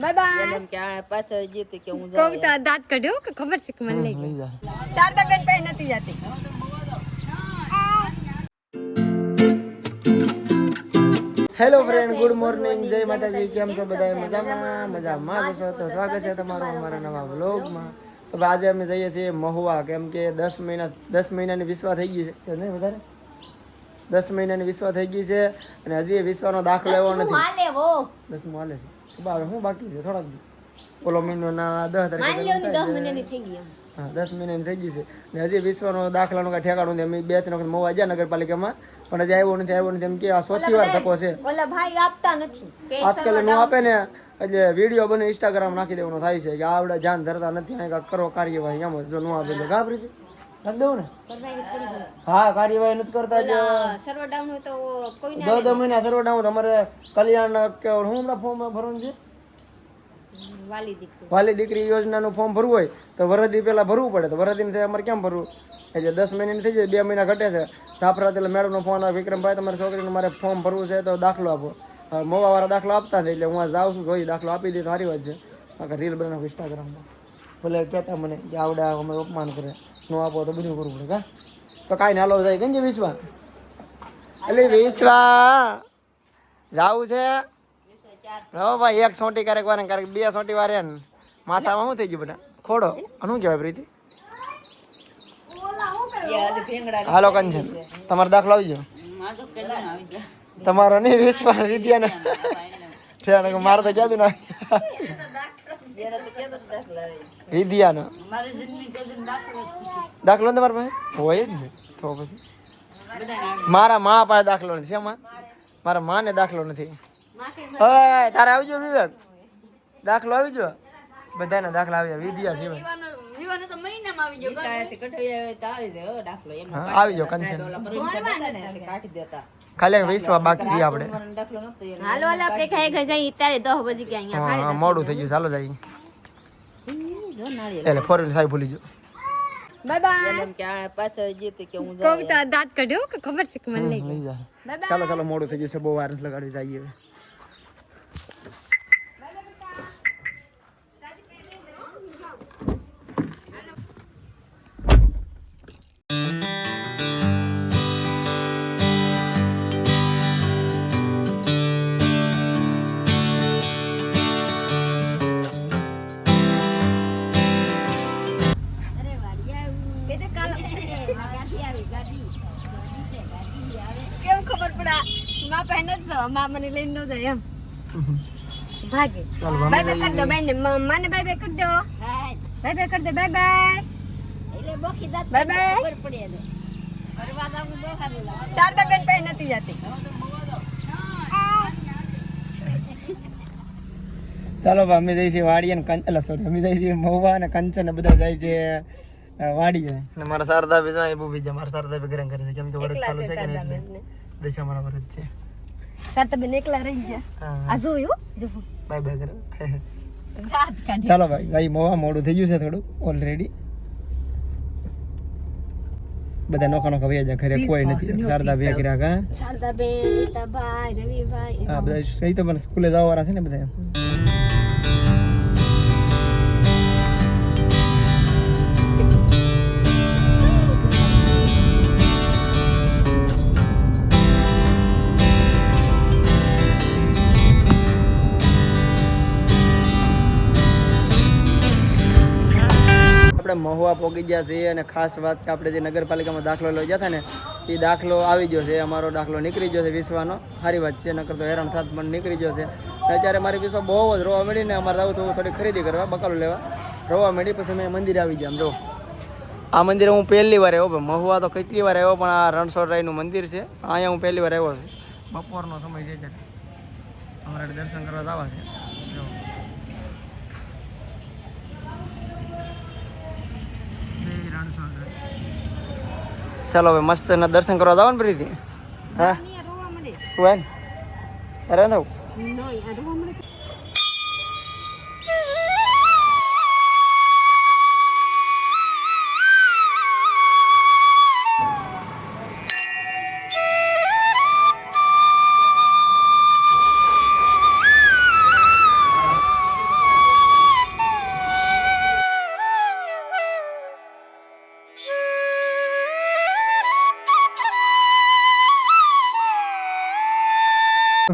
Bye bye એમ કે આ પાછળ જીત કે હું કોક તો દાંત કાઢ્યો કે ખબર છે કે મને લઈ ગઈ શારદા બેન પાસે નથી જતી હેલો ફ્રેન્ડ, ગુડ મોર્નિંગ, જય માતાજી. કેમ છો બધા? મજામાં છો તો સ્વાગત છે તમારું અમારા નવા વ્લોગમાં. તો આજે અમે જઈએ છીએ મહુવા, કેમ કે 10 મહિનાની વિશ્વા થઈ ગઈ છે નહીં વધારે 10 મહિનાની વિશ્વા થઈ ગઈ છે અને હજી વિશ્વાનો દાખલો એવો નથી. 10 હાલે છે બાર હું બાકી છે થોડાક ઓલો મહિનાના 10 તારીખે 10 મહિનાની થઈ ગઈ. હા, 10 મહિનાની થઈ ગઈ છે ને હજી વિશ્વાનો દાખલાનો કાંઈ ઠેકાણું નથી. અમે 2-3 વખત મહુવા ગયા નગરપાલિકામાં પણ હજી આવ્યો નથી એમ કે આ ચોથી વાર ધક્કો છે. ઓલા ભાઈ આપતા નથી આજકાલ નો આપે ને એટલે વિડીયો બને ઇન્સ્ટાગ્રામ નાખી દેવાનો થાય છે કે આવડે ધ્યાન ધરતા નથી આ કરો કાર્યવાહી એમ જો ન આપે તો ગાભરી છે નાખ દેવું ને. હા, કાર્યવાહી નથી કરતા જ સર્વર ડાઉન હોય તો કોઈને 10 મહિના સર્વર ડાઉન. અમારે કલ્યાણ કે હું હમણાં ફોર્મ ભરવાનું છે વાલી દીકરી યોજનાનું ફોર્મ ભરવું હોય તો વરદી પહેલા ભરવું પડે. તો વરદી અમારે કેમ ભરવું એટલે 10 મહિનાની થઈ જાય 2 મહિના ઘટે છે. સાપરા એટલે મેડમનો ફોન આવે, વિક્રમભાઈ તમારી છોકરીને મારે ફોર્મ ભરવું છે તો દાખલો આપો. મોવાવાળા દાખલો આપતા નથી એટલે હું જાઉં છું જોઈ દાખલો આપી દે તો સારી વાત છે. રીલ બનાવું ઇન્સ્ટાગ્રામમાં ભલે કહેતા મને કે આવડે અમે અપમાન કરે ન આપો તો બધું કરવું પડે કા તો કાંઈ ને હાલો જાય કેમ છે વિશ્વા એટલે વિશ્વા જાવું છે. હો ભાઈ, એક સોટી ક્યારેક વાર ક્યારેક 2 સોટી વારે ને માથામાં શું થઈ ગયું બધા ખોડો શું કહેવાય પ્રીતિ? હાલો કંચન, તમારો દાખલો આવી ગયો? તમારો નહીં વિશ્વાસ વિદ્યાને છે મારે તો કહેતું ના વિદ્યાનો દાખલો તમારા પાસે હોય જ ને તો પછી મારા મા પાસે દાખલો નથી. શેમાં? મારા માને દાખલો નથી. તારે આવજો વિવેક, દાખલો આવી જો બધાને દાખલા આવી જાય. વિદ્યા સિવાય આવી જાવ કંચન. ખાલી વિશ્વા બાકી આપણે હાલો હાલો આપણે ખાઈ ખાઈ જઈએ ત્યારે 10 વાગી ગયા અહીંયા. હા, મોડું થઈ ગયું, ચાલો જઈએ. એટલે ફોરવીલ સાહેબ ભૂલી ગયો. બાય બાય એમ કે આ પાછળ જીત કે હું કોક તો દાંત કાઢ્યો કે ખબર છે કે મને લઈ ગઈ. ચાલો ચાલો, મોડું થઈ ગયું છે, બહુ વાર લગાડી જઈએ. કેમ ખબર પડા માં પહેને જ માં મને લઈને ન જાય એમ ભાગે. બાય બાય કરી દો બાય ને મને બાય બાય કરી દો. બાય બાય કરી દો. બાય બાય એટલે બોખી દાત બાય બાય ખબર પડી એને પરવાદ આવું દેખાડે શારદા બેન પાસે નથી જતી. ચાલો ભાઈ, અમે જઈએ છીએ વાડી અને સોરી અમે જઈએ છીએ મહુવા અને કંચન ને બધા જાય છે વાડી જાય. અને મારા શારદા બી જાય બહુ બીજા મારા શારદા બી ગરમ કરે છે કેમ કે વરસ ચાલુ છે કે એટલે દશા મારા વરસ છે. શારદા બેન એકલા રહી ગયા. આ જોયું જો બાય બાય કરે. દાંત કાઢી. ચાલો ભાઈ જઈ મહુવા, મોડું થઈ ગયું છે થોડું ઓલરેડી. બધા નોખા નોખા વયા જાય ઘરે કોઈ નથી. શારદા ભેગા કર્યા કા શારદા બેન, નીતાભાઈ, રવિભાઈ હા બધા સહી તો પણ સ્કૂલે જવા વાળા છે ને બધા. મહુવા પહોંચી ગયા છે અને ખાસ વાત કે આપણે જે નગરપાલિકામાં દાખલો લઈ ગયા હતા ને એ દાખલો આવી ગયો છે. અમારો દાખલો નીકળી ગયો છે વિશ્વાનો. સારી વાત છે, નકર તો હેરાન થાત પણ નીકળી ગયો છે. અત્યારે મારી વિશ્વા બહુ જ રોવા મળીને અમારે જવું તો થોડી ખરીદી કરવા બકાલું લેવા રોવા મળી. પછી મેં મંદિરે આવી ગયા. જો આ મંદિરે હું પહેલી વાર આવ્યો. મહુવા તો કેટલી વાર આવ્યો પણ આ રણછોડરાયનું મંદિર છે અહીંયા હું પહેલી વાર આવ્યો છું. બપોરનો સમય છે ત્યારે અમારે દર્શન કરવા જવા છે. જો ચાલો હવે મસ્ત ના દર્શન કરવા જવાનું પ્રીતિ. હા તું આય અરે દઉં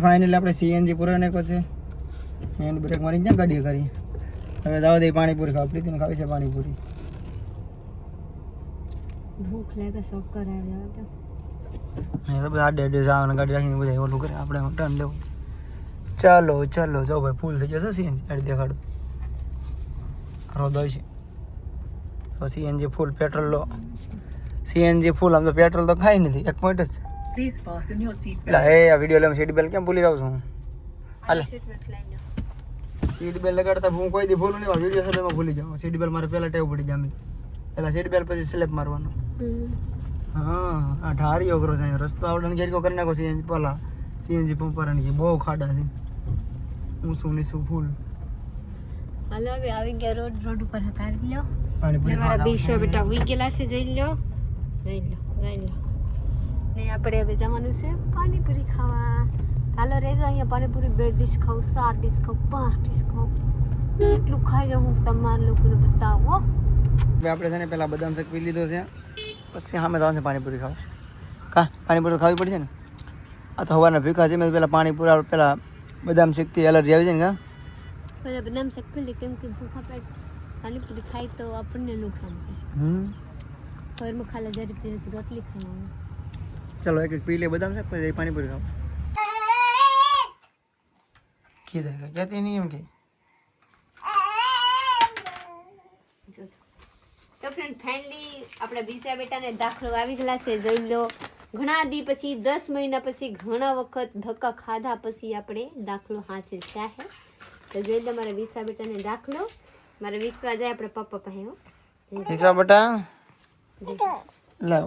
ફાઇનલી આપણે સીએનજી પૂરો નાખ્યો છે. હેન્ડ બ્રેક મારી ક્યાં ગાડી કરી. હવે જવા દે પાણીપુરી ખાવા. પ્રીતિને ખાવી છે પાણીપુરી. ભૂખ લાગે શોક કરાવી તો તો બધા આડે આડે જવાના ગાડી રાખીને બધા ઓલું કરે. આપણે ટર્ન લેવું. ચાલો ચાલો જો ભાઈ ફૂલ થઈ જશે સીએનજી. આડી દેખાડો રોદ હોય છે તો સીએનજી ફૂલ પેટ્રોલ લો. સીએનજી ફૂલ આમ તો પેટ્રોલ તો ખાઈ નથી. એક પોઈન્ટ જ છે. એટલે હે આ વિડીયો લેવા સીટ બેલ્ટ કેમ ભૂલી જાઉં છું. હાલે સીટ બેલ્ટ લગાડતા હું કોઈ દી ભૂલું નહીં. વિડીયો સમયમાં ભૂલી જાઉં. સીટ બેલ્ટ મારે પહેલાં ટેવ પડી જાય. પહેલાં સીટ બેલ્ટ પછી સ્લેપ મારવાનો. હા આ ઢારી ઓગરો છે. રસ્તો આવડે ઘેરકો કરી નાખો. સીએનજી પહેલાં સીએનજી પંપ પર બહુ ખાડા છે. ઊંચું નીચું ફૂલ. હાલો હવે આવી ગયા રોડ ઉપર હકારી લો. પાણીપુરી મારા બીસો બેટા ઉઈ ગયેલા છે. જોઈ લો ને આપણે હવે જવાનું છે પાણીપુરી ખાવા. હાલો રેજો અહીંયા પાણીપુરી 2 ડીશ ખાઉં, 4 ડીશ ખાઉં, 5 ડીશ ખાઉં. એટલું ખાઈ જાઉં હું તમારા લોકોને બતાવો. હવે આપણે છે ને પેલા બદામ શેક પી લીધો છે. પછી સામે જવાનું છે પાણીપુરી ખાવા. પાણીપુરી તો ખાવી પડશે ને. આ તો હવાના ભીખા છે. મેં પેલા પાણીપુરી આપણે પેલા બદામ શેકથી એલર્જી આવી જાય ને. પેલા બદામ શેક પી લે કેમ કે ભૂખા પેટ પાણીપુરી ખાઈ તો આપણને નુકસાન થાય. ઘરમાં ખાલે જરી પીને રોટલી ખાવાની. ચલો એક પી લે બદામ શેક પછી પાણીપુરી ખાવા. કીધા કહેતી નહીં એમ કે. તો ફ્રેન્ડ ફાઇનલી આપણા બીસા બેટાને દાખલો આવી ગયેલા છે. જોઈ લો ઘણા દી પછી 10 મહિના પછી ઘણા વખત ધક્કા ખાધા પછી આપણે દાખલો હાંસિલ થયા છે. તો જોઈ લો મારા બીસા બેટાને દાખલો. મારે વિશ્વા જાય આપણે પપ્પા પાસે. વિશ્વા બેટા લાવ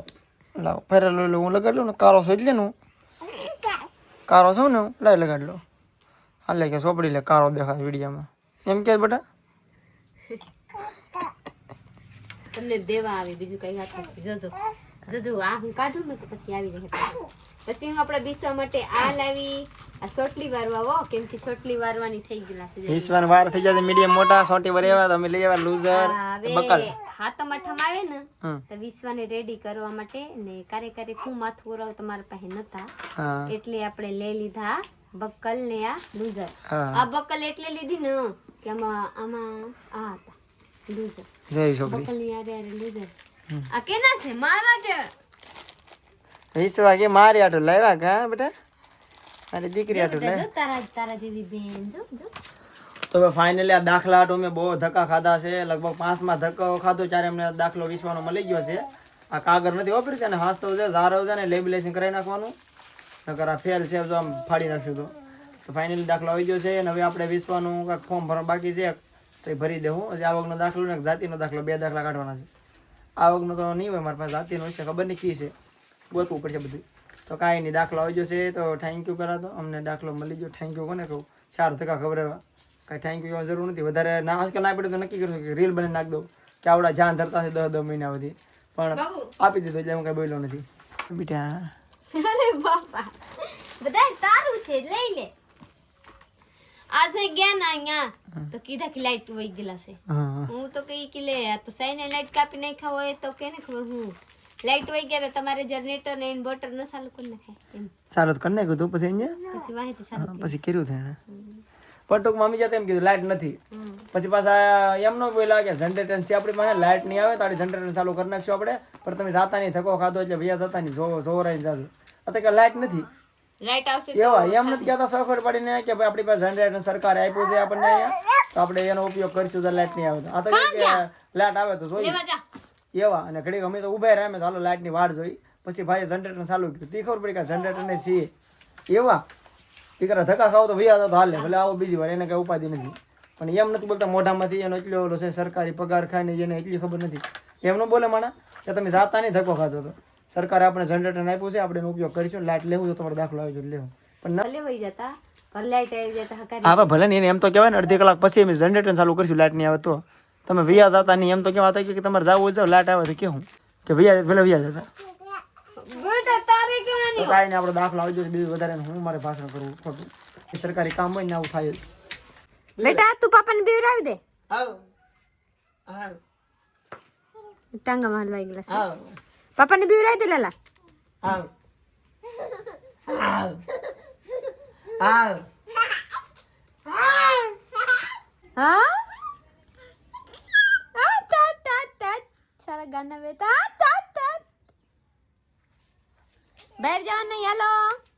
લાવ ફેરેલો હું લગાડ લઉં ને. કારો છો એટલે ને કારો છું ને લાઈ લગાડ લો. હાલે કે સોપડી લે કારો દેખાય વિડીયામાં એમ કે બેટા. તમને દેવા આવી બીજું કઈ વાત નથી. જોજો આ હું કાઢું ને તો પછી આવી જાય. પછી હું આપણા બીસવા માટે આ લાવી. આ સોટલી વારવા હો કેમ કે સોટલી વારવાની થઈ ગયેલા છે. વિશ્વાન વાર થઈ જાય મીડિયમ મોટા સોટી વર એવા તો અમે લઈ આવ્યા લૂઝર બકલ. હાથમ અઠમ આવે ને તો વિશ્વાને રેડી કરવા માટે ને કાર્ય હું માથું ઓરાવ તમારા પાસે નતા એટલે આપણે લઈ લીધા બકલ ને આ લૂઝર. આ બકલ એટલે લીધી ને કે આમાં આ હતા લૂઝર. જય છોકરી બકલ ની આરે લૂઝર. આ કેના છે? મારા છે. વિશ્વા કે મારી આટો લાવ્યા કા બેટા. મારી દીકરી આટો લે. તારા જેવી બેન જો. તો હવે ફાઇનલી આ દાખલા આટો મેં બહુ ધક્કા ખાધા છે. લગભગ 5માં ધક્કો ખાધો ત્યારે એમને દાખલો વિશ્વાનો મળી ગયો છે. આ કાગળ નથી વાપરી તેને હાંસતો છે ઝારો છે ને લેબિલેશન કરાવી નાખવાનું. નકર આ ફેલ છે જો આમ ફાડી નાખશું તો ફાઇનલી દાખલો આવી ગયો છે. અને હવે આપણે વિશ્વાનું કાંઈક ફોર્મ ભરવા બાકી છે તો એ ભરી દેવું. હજી આવકનો દાખલો ને જાતિનો દાખલો 2 દાખલા કાઢવાના છે. આવકનો તો નહીં હોય મારી પાસે. જાતિનો છે ખબર નહીં કી છે ગોતવું પડશે બધું. તો કાંઈ નહીં દાખલો આવી ગયો છે. તો થેન્ક યુ પહેલાં તો અમને દાખલો મળી ગયો. થેન્ક યુ કોને કહું. 4 ધક્કા ખબરાવ્યા. કાંઈ થેન્ક યુ જરૂર નથી. વધારે ના આજકાલ ના પડે તો નક્કી કરું કે રીલ બની નાખ દઉં કે આવડા જાન ધરતા છે 10 મહિના સુધી. પણ આપી દીધું એટલે હું કાંઈ બોલ્યો નથી બેટા. અરે બાપા બધા તારું છે લઈ લે. આજે ગયા ના અહીંયા તો કીધા કે લાઈટ વહી ગયેલા છે. હું તો કઈ કે લે આ તો સાઈને લાઈટ કાપી નાખ્યા હોય તો કેને ખબર. હું લાઈટ વહી ગયા તો તમારે જનરેટર ને ઇન્વર્ટર ન ચાલુ કરી નાખાય. ચાલુ કરી નાખ્યું તું પછી અહીંયા પછી માહિતી ચાલુ પછી કર્યું છે એને. પટુકમાં મમ્મી જતા એમ કીધું લાઈટ નથી. પછી પાછા એમનો બોલ્યા કે જનરેટર છે આપણી પાસે લાઈટ નહીં આવે તો જનરેટર ચાલુ કરી નાખશું આપણે. પણ તમે જાતા નહીં ધક્કો ખાધો એટલે ભૈયા જતા નહીં જોવરાઈને જાજો. અત્યારે કે લાઈટ નથી. લાઈટ આવશે એવા એમ નથી કહેતા સખડ પડીને કે ભાઈ આપણી પાસે જનરેટર સરકારે આપ્યું છે આપણને અહીંયા તો આપણે એનો ઉપયોગ કરીશું તો લાઈટ નહીં આવે તો. આ તો કે લાઈટ આવે તો જોઈ એવા. અને ઘડી અમે તો ઉભા રહ્યા તો હાલો લાઈટની વાટ જોઈ. પછી ભાઈએ જનરેટર ચાલુ કર્યું. તે ખબર પડી કે જનરેટર ને છીએ એવા દીકરા ધક્કા ખાવ તો ભૈયા તો હાલે ભલે આવો બીજી વાર એને કઈ ઉપાધિ નથી. પણ એમ નથી બોલતા મોઢામાંથી એનો એટલો ઓલો છે સરકારી પગાર ખાઈને એને એટલી ખબર નથી. એમનો બોલે માણા કે તમે જાતા નહીં ધક્કો ખાતો તો સરકારે આપણે જનરેટર આપ્યું છે આપણે એનો ઉપયોગ કરીશું. લાઈટ લેવું તો તમારો દાખલો આવી જાય લેવું. પણ ભલે વહી જતા પર લાઈટ આવી જતા હકારી. હા ભલે નહીં એમ તો કહેવાય ને અડધી કલાક પછી અમે જનરેટર ચાલુ કરીશું લાઈટ નહીં આવે તો. તમે ભૈયા જાતા નહીં એમ તો કહેવાતા કે તમારે જવું જાવ લાઈટ આવે તો કેવું કે ભૈયા ભલે ભૈયા જતા. બેટા તારે કેવાની કાંઈ નહીં આપણો દાખલો આવી જાય બીજું વધારે હું મારે ભાષણ કરવું ખોટું. એ સરકારી કામ હોય ને આવું થાય. બેટા તું પાપાને બીવરાવી દે. આવ આવ ટાંગા મારવા ગયેલા છે. આવ પાપાને બીવરાવી દે લાલા. આવ આવ હાલ हाँ सारा गाना बेटा बैठ जाओ नहीं हेलो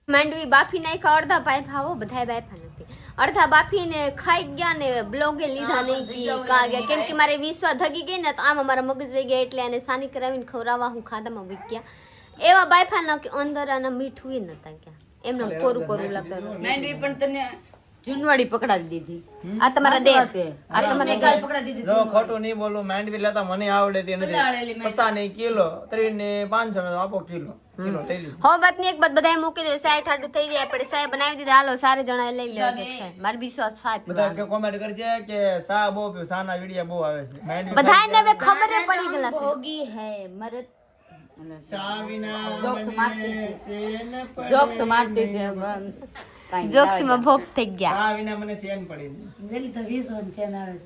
માંડવી બાફી નાખ્યા અડધા બાફા હો બધાય બાફા નથી અડધા બાફીને ખાઈ ગયા ને બ્લોગે લીધા નહીં કે કા ગયા કેમ કે મારે વિશ્વા ધગી ગઈ ને તો આમાં મારા મગજ વહી ગયા એટલે એને સાની કરાવીને ખવરાવા હું ખાધામાં વી ગયા એવા બાફા ન કે અંદર આના મીઠું એ નતા ગયા એમને કોરું કોરું લાગતું માંડવી પણ તને જૂનવાડી પકડાવી દીધી આ તમારા દેર આ તમારા ગાલ પકડાવી દીધી જો ખોટું નહીં બોલું માંડવી લેતા મને આવડે તે નથી પસ્તા નહીં કિલો 3 ને 500 માં આપો કિલો કિલો લઈ લીધું હો વાત ની એક બાત બધાય મૂકી દે સાય ઠાડું થઈ જાય આપણે સાય બનાવી દીધા હાલો સારે જણા લઈ લે કે છે માર વિશ્વાસ સાય બધા કોમેન્ટ કરજે કે સા બહુ પીવ સાના વિડિયો બહુ આવે છે માંડવી બધાને હવે ખબર પડી ગલા છે ભોગી હે મરત સાવિના જોક્સ મારતી દે જોક્સ માં ભોપ થઈ ગયા સાવિના મને સેન પડી લેલી તો 20 છે ના આવે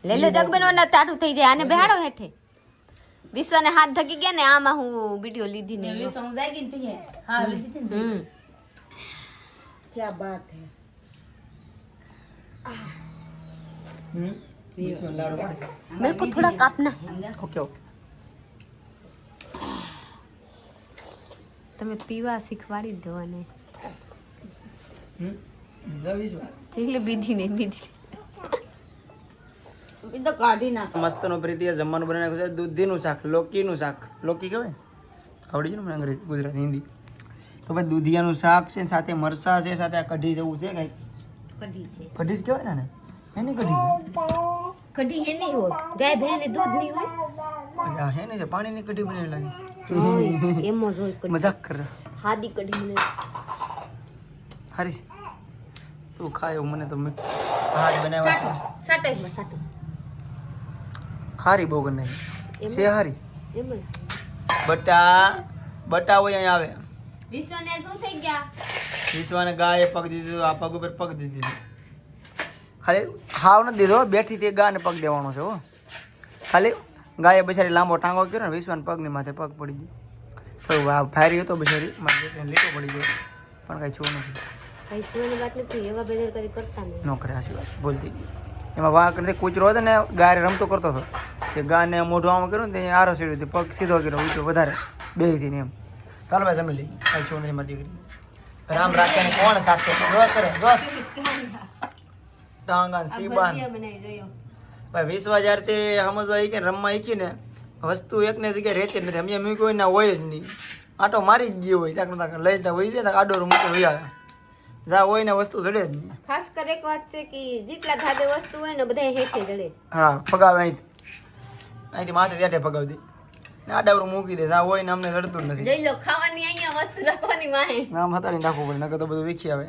છે લે લે જગબનો ના ટાટું થઈ જાય આને બેહાડો હેઠે વિશ્વને હાથ ધકી ગયા ને આમાં હું વિડિયો લીધી ને 20 હું જાગી ને તી હા લીધી ને क्या बात है इसमें लाड़ो पड़े मेरे को थोड़ा कापना है ओके ओके તમે પીવા શીખવાડી દો અને રવિશ્વાર ચીલે બીધી નહીં બીધી ઈ તો કાઢી નાખ મસ્તનો પ્રીતિએ જમવાનું બનાવી નાખ્યું છે દૂધીનું શાક લોકીનું શાક લોકી કહેવાય આવડી ગયું ને મને અંગ્રેજી ગુજરાતી હિન્દી તો ભાઈ દૂધિયાનું શાક છે સાથે મરસા છે સાથે આ કઢી જેવું છે કંઈક કઢી છે કઢી જ કહેવાય ને એની કઢી છે કઢી હે નહીં હોય ગાય ભેને દૂધ નહીં હોય આ હે ને જે પાણીની કઢી બનાવી લાગે એમ જ હોય કઢી મજાક કર હાદી કઢી મને હારી તું ખાયો મને તો મિક્સ હાથ બનાવ્યા છે સાટો એક સાટો ખારી બહુ ગને છે હારી એમ જ બટા હોય અહીંયા આવે વિશ્વને શું થઈ ગયા વિશ્વાને ગાયે પગ દીધું આ પગ ઉપર પગ દીધી ખાલી હાવ નથી દીધો બેઠી તે ગાને પગ દેવાનો છે હો ખાલી ગાયે બિચારી લાંબો ટાંગો કર્યો ને વિશ્વાને પગની માથે પગ પડી ગયો થોડું ફાયરી હતો બિચારી મારી દીકરીને લીટો પડી ગયો પણ કાંઈ છું નથી કઈ સુવાની વાત નથી એવા બેદર કરી કરતા નહીં ન કરે આશી વાત બોલ થઈ ગઈ એમાં વાહ કરીને કૂતરો હતો ને ગાયરે રમતો કરતો હતો તે ગાને મોઢું આમ કર્યું ને તે આરો સીડ્યું પગ સીધો કર્યો ઊંચો વધારે બેહીથી ને એમ ચાલો ભાઈ જમી લઈ કાંઈ છું નથી મારી દીકરી રામ રાખ્યાને કોણ સાથે જો કરે જોશ ટાંગા સીબાન બનાવી જોયો ભાઈ વિશ્વા જ્યારે તે સમજવા કે રમવા શીખી ને વસ્તુ એકને જગ્યાએ રહેતી જ નથી અમે એમ કોઈ ના હોય જ નહીં આટો મારી જ ગયો હોય ત્યાં લઈ ત્યાં હોય જાય આડો મૂકે હોય આવે જા હોય ને વસ્તુ જડે જ નહીં ખાસ કર એક વાત છે કે જેટલા ધાબે વસ્તુ હોય ને બધા હેઠે જડે હા પગાવે અહીંથી માથે ત્યાંઠે પગાવી દે ને આડાવરું મૂકી દે જા હોય ને અમને જડતું જ નથી જઈ લો ખાવાની અહીંયા વસ્તુ રાખવાની વાહે નામ હતા ને રાખવું પડે નકર તો બધું વીખી આવે